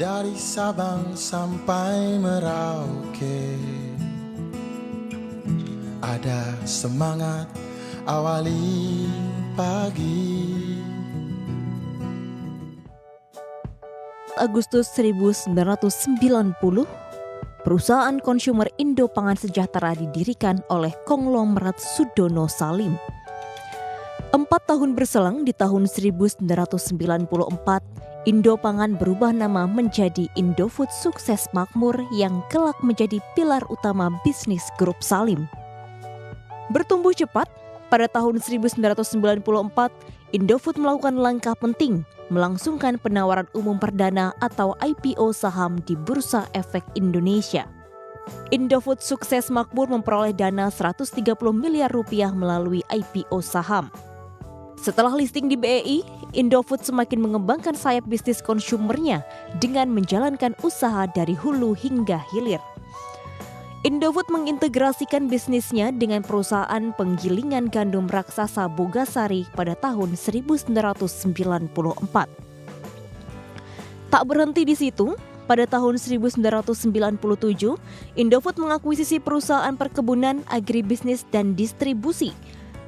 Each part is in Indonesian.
dari Sabang sampai Merauke. Ada semangat awali pagi. Agustus 1990, perusahaan konsumer Indo Pangan Sejahtera didirikan oleh konglomerat Sudono Salim. 4 tahun berselang di tahun 1994, Indo Pangan berubah nama menjadi Indofood Sukses Makmur yang kelak menjadi pilar utama bisnis grup Salim. Bertumbuh cepat, pada tahun 1994, Indofood melakukan langkah penting, melangsungkan penawaran umum perdana atau IPO saham di Bursa Efek Indonesia. Indofood Sukses Makmur memperoleh dana 130 miliar rupiah melalui IPO saham. Setelah listing di BEI, Indofood semakin mengembangkan sayap bisnis konsumernya dengan menjalankan usaha dari hulu hingga hilir. Indofood mengintegrasikan bisnisnya dengan perusahaan penggilingan gandum raksasa Bogasari pada tahun 1994. Tak berhenti di situ, pada tahun 1997, Indofood mengakuisisi perusahaan perkebunan, agribisnis, dan distribusi,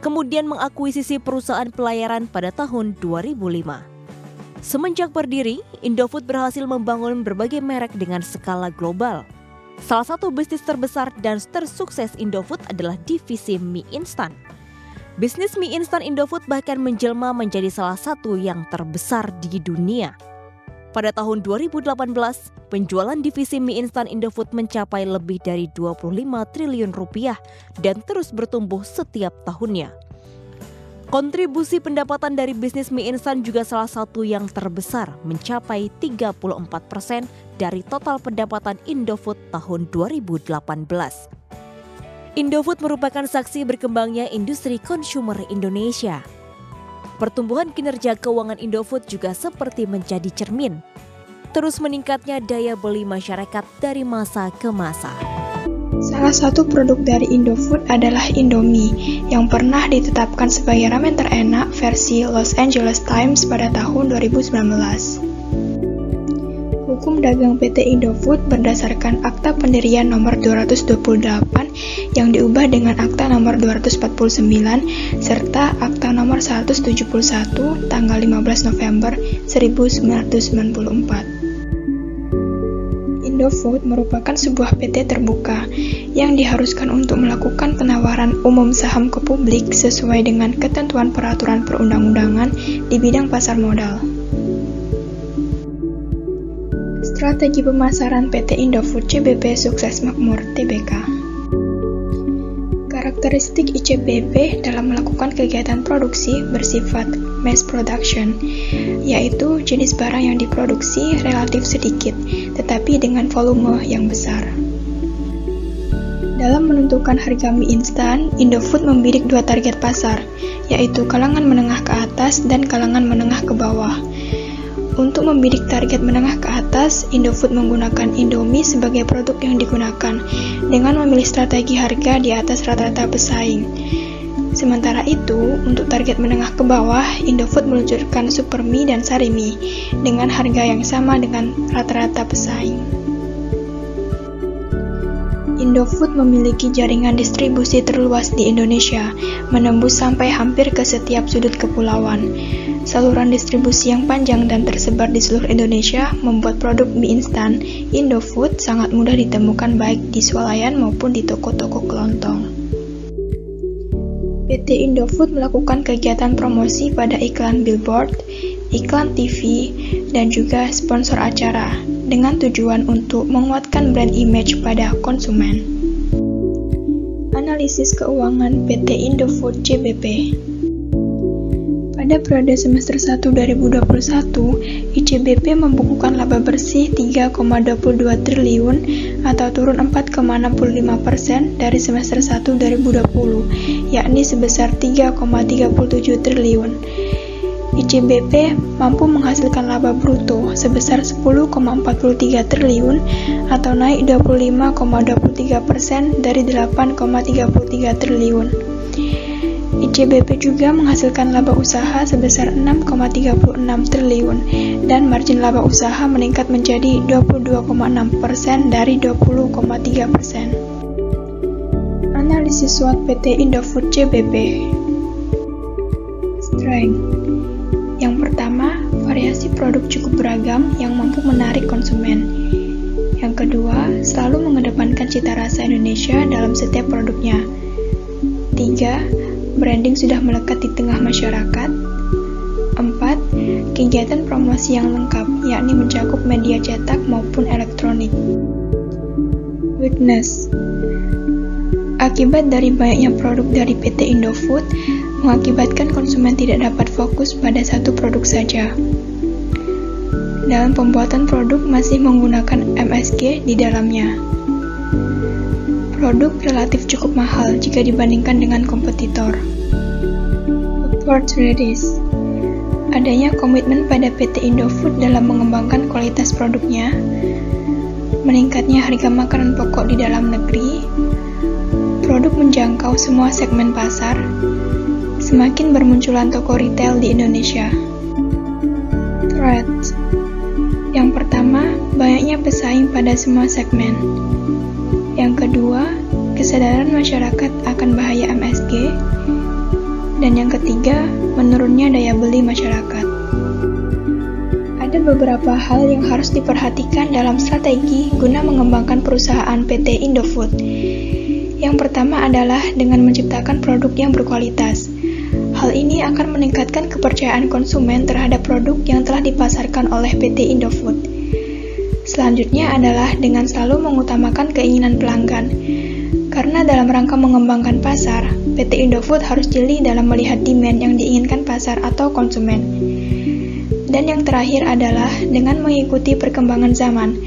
kemudian mengakuisisi perusahaan pelayaran pada tahun 2005. Semenjak berdiri, Indofood berhasil membangun berbagai merek dengan skala global. Salah satu bisnis terbesar dan tersukses Indofood adalah divisi mie instan. Bisnis mie instan Indofood bahkan menjelma menjadi salah satu yang terbesar di dunia. Pada tahun 2018, penjualan divisi mie instan Indofood mencapai lebih dari 25 triliun rupiah dan terus bertumbuh setiap tahunnya. Kontribusi pendapatan dari bisnis mie instan juga salah satu yang terbesar, mencapai 34% dari total pendapatan Indofood tahun 2018. Indofood merupakan saksi berkembangnya industri konsumer Indonesia. Pertumbuhan kinerja keuangan Indofood juga seperti menjadi cermin. Terus meningkatnya daya beli masyarakat dari masa ke masa. Salah satu produk dari Indofood adalah Indomie yang pernah ditetapkan sebagai ramen terenak versi Los Angeles Times pada tahun 2019. Hukum dagang PT Indofood berdasarkan Akta Pendirian nomor 228 yang diubah dengan Akta nomor 249 serta Akta nomor 171 tanggal 15 November 1994. Indofood merupakan sebuah PT terbuka yang diharuskan untuk melakukan penawaran umum saham ke publik sesuai dengan ketentuan peraturan perundang-undangan di bidang pasar modal. Strategi pemasaran PT Indofood CBP Sukses Makmur Tbk. Karakteristik ICBP dalam melakukan kegiatan produksi bersifat mass production, yaitu jenis barang yang diproduksi relatif sedikit, tetapi dengan volume yang besar. Dalam menentukan harga mie instan, Indofood membidik dua target pasar, yaitu kalangan menengah ke atas dan kalangan menengah ke bawah. Untuk membidik target menengah ke atas, Indofood menggunakan Indomie sebagai produk yang digunakan, dengan memilih strategi harga di atas rata-rata pesaing. Sementara itu, untuk target menengah ke bawah, Indofood meluncurkan Super Mie dan Sari Mie, dengan harga yang sama dengan rata-rata pesaing. Indofood memiliki jaringan distribusi terluas di Indonesia, menembus sampai hampir ke setiap sudut kepulauan. Saluran distribusi yang panjang dan tersebar di seluruh Indonesia membuat produk mie instan Indofood sangat mudah ditemukan baik di swalayan maupun di toko-toko kelontong. PT Indofood melakukan kegiatan promosi pada iklan billboard, iklan TV, dan juga sponsor acara dengan tujuan untuk menguatkan brand image pada konsumen. Analisis keuangan PT Indofood CBP. Pada periode semester 1 2021, ICBP membukukan laba bersih 3,22 triliun atau turun 4,65% dari semester 1 2020, yakni sebesar 3,37 triliun. ICBP mampu menghasilkan laba bruto sebesar 10,43 triliun atau naik 25,23% dari 8,33 triliun. JBP juga menghasilkan laba usaha sebesar 6,36 triliun dan margin laba usaha meningkat menjadi 22,6% dari 20,3%. Analisis SWOT PT Indofood JBP. Strength. Yang pertama, variasi produk cukup beragam yang mampu menarik konsumen. Yang kedua, selalu mengedepankan cita rasa Indonesia dalam setiap produknya. 3. Branding sudah melekat di tengah masyarakat. 4. Kegiatan promosi yang lengkap, yakni mencakup media cetak maupun elektronik. Weakness. Akibat dari banyaknya produk dari PT Indofood, mengakibatkan konsumen tidak dapat fokus pada satu produk saja. Dalam pembuatan produk masih menggunakan MSG di dalamnya. Produk relatif cukup mahal jika dibandingkan dengan kompetitor. Opportunities. Adanya komitmen pada PT Indofood dalam mengembangkan kualitas produknya, meningkatnya harga makanan pokok di dalam negeri, produk menjangkau semua segmen pasar, semakin bermunculan toko retail di Indonesia. Threat. Yang pertama, banyaknya pesaing pada semua segmen. Yang kedua, kesadaran masyarakat akan bahaya MSG. Dan yang ketiga, menurunnya daya beli masyarakat. Ada beberapa hal yang harus diperhatikan dalam strategi guna mengembangkan perusahaan PT Indofood. Yang pertama adalah dengan menciptakan produk yang berkualitas. Hal ini akan meningkatkan kepercayaan konsumen terhadap produk yang telah dipasarkan oleh PT Indofood. Selanjutnya adalah dengan selalu mengutamakan keinginan pelanggan. Karena dalam rangka mengembangkan pasar, PT Indofood harus jeli dalam melihat demand yang diinginkan pasar atau konsumen. Dan yang terakhir adalah dengan mengikuti perkembangan zaman.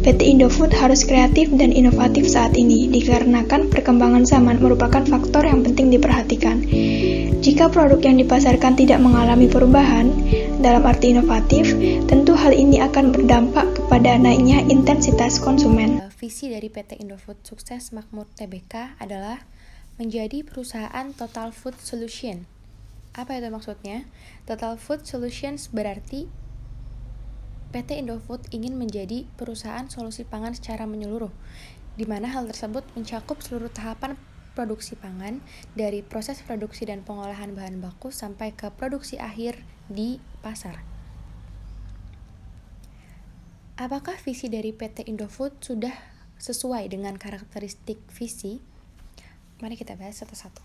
PT Indofood harus kreatif dan inovatif saat ini, dikarenakan perkembangan zaman merupakan faktor yang penting diperhatikan. Jika produk yang dipasarkan tidak mengalami perubahan, dalam arti inovatif, tentu hal ini akan berdampak kepada naiknya intensitas konsumen. Visi dari PT Indofood Sukses Makmur Tbk adalah menjadi perusahaan Total Food Solution. Apa itu maksudnya? Total Food Solutions berarti PT Indofood ingin menjadi perusahaan solusi pangan secara menyeluruh, di mana hal tersebut mencakup seluruh tahapan produksi pangan, dari proses produksi dan pengolahan bahan baku sampai ke produksi akhir di pasar. Apakah visi dari PT Indofood sudah sesuai dengan karakteristik visi? Mari kita bahas satu-satu.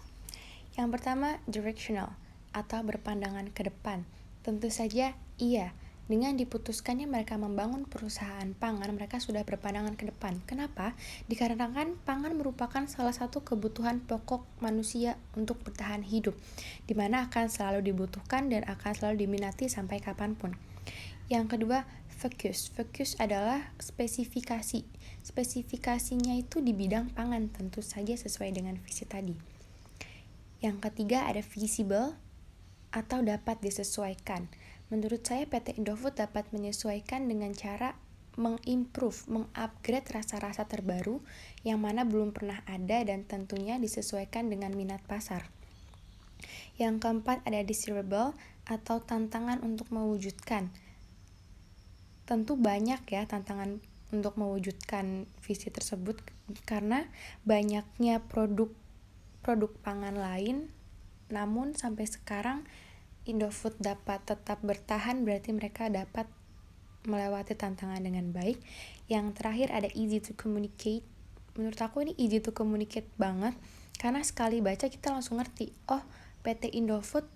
Yang pertama, directional atau berpandangan ke depan. Tentu saja iya. Dengan diputuskannya mereka membangun perusahaan pangan, mereka sudah berpandangan ke depan. Kenapa? Dikarenakan pangan merupakan salah satu kebutuhan pokok manusia untuk bertahan hidup, di mana akan selalu dibutuhkan dan akan selalu diminati sampai kapanpun. Yang kedua, focus. Focus adalah spesifikasi. Spesifikasinya itu di bidang pangan, tentu saja sesuai dengan visi tadi. Yang ketiga ada visible atau dapat disesuaikan. Menurut saya PT Indofood dapat menyesuaikan dengan cara mengimprove, mengupgrade rasa-rasa terbaru yang mana belum pernah ada dan tentunya disesuaikan dengan minat pasar. Yang keempat ada desirable atau tantangan untuk mewujudkan. Tentu banyak ya tantangan untuk mewujudkan visi tersebut karena banyaknya produk pangan lain, namun sampai sekarang Indofood dapat tetap bertahan, berarti mereka dapat melewati tantangan dengan baik. Yang terakhir ada easy to communicate. Menurut aku ini easy to communicate banget, karena sekali baca kita langsung ngerti, oh PT Indofood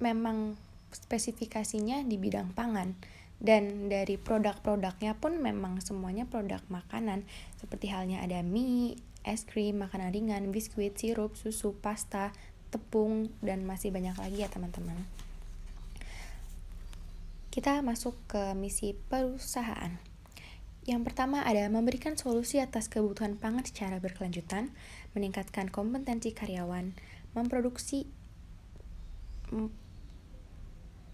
memang spesifikasinya di bidang pangan. Dan dari produk-produknya pun memang semuanya produk makanan, seperti halnya ada mie, es krim, makanan ringan, biskuit, sirup, susu, pasta, tepung, dan masih banyak lagi ya teman-teman. Kita masuk ke misi perusahaan. Yang pertama ada memberikan solusi atas kebutuhan pangan secara berkelanjutan, meningkatkan kompetensi karyawan, memproduksi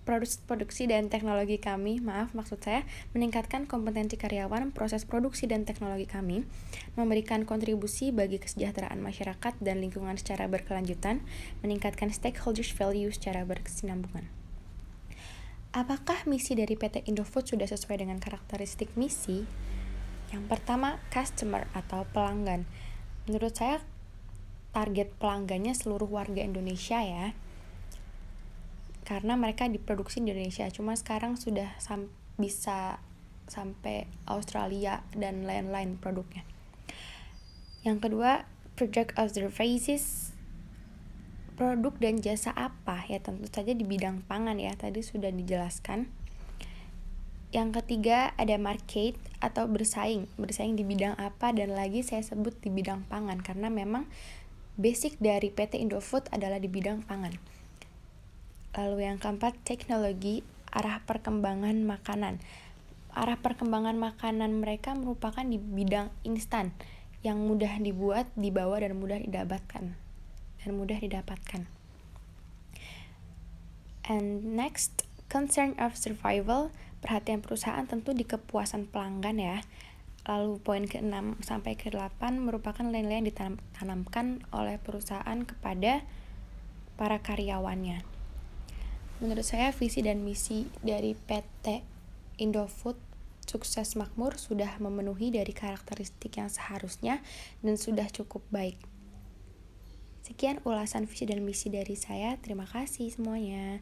produksi dan teknologi kami, maksud saya meningkatkan kompetensi karyawan, proses produksi dan teknologi kami, memberikan kontribusi bagi kesejahteraan masyarakat dan lingkungan secara berkelanjutan, meningkatkan stakeholders value secara berkesinambungan. Apakah misi dari PT Indofood sudah sesuai dengan karakteristik misi? Yang pertama, customer atau pelanggan. Menurut saya target pelanggannya seluruh warga Indonesia ya. Karena mereka diproduksi di Indonesia, cuma sekarang sudah bisa sampai Australia dan lain-lain produknya. Yang kedua, project observations, produk dan jasa apa? Ya tentu saja di bidang pangan ya, tadi sudah dijelaskan. Yang ketiga, ada market atau bersaing di bidang apa, dan lagi saya sebut di bidang pangan karena memang basic dari PT Indofood adalah di bidang pangan. Lalu yang keempat, teknologi, arah perkembangan makanan. Arah perkembangan makanan mereka merupakan di bidang instan yang mudah dibuat, dibawa, dan mudah didapatkan. And next, concern of survival, perhatian perusahaan tentu di kepuasan pelanggan ya. Lalu poin ke-6 sampai ke-8 merupakan nilai-nilai yang ditanamkan oleh perusahaan kepada para karyawannya. Menurut saya visi dan misi dari PT Indofood Sukses Makmur sudah memenuhi dari karakteristik yang seharusnya dan sudah cukup baik. Sekian ulasan visi dan misi dari saya. Terima kasih semuanya.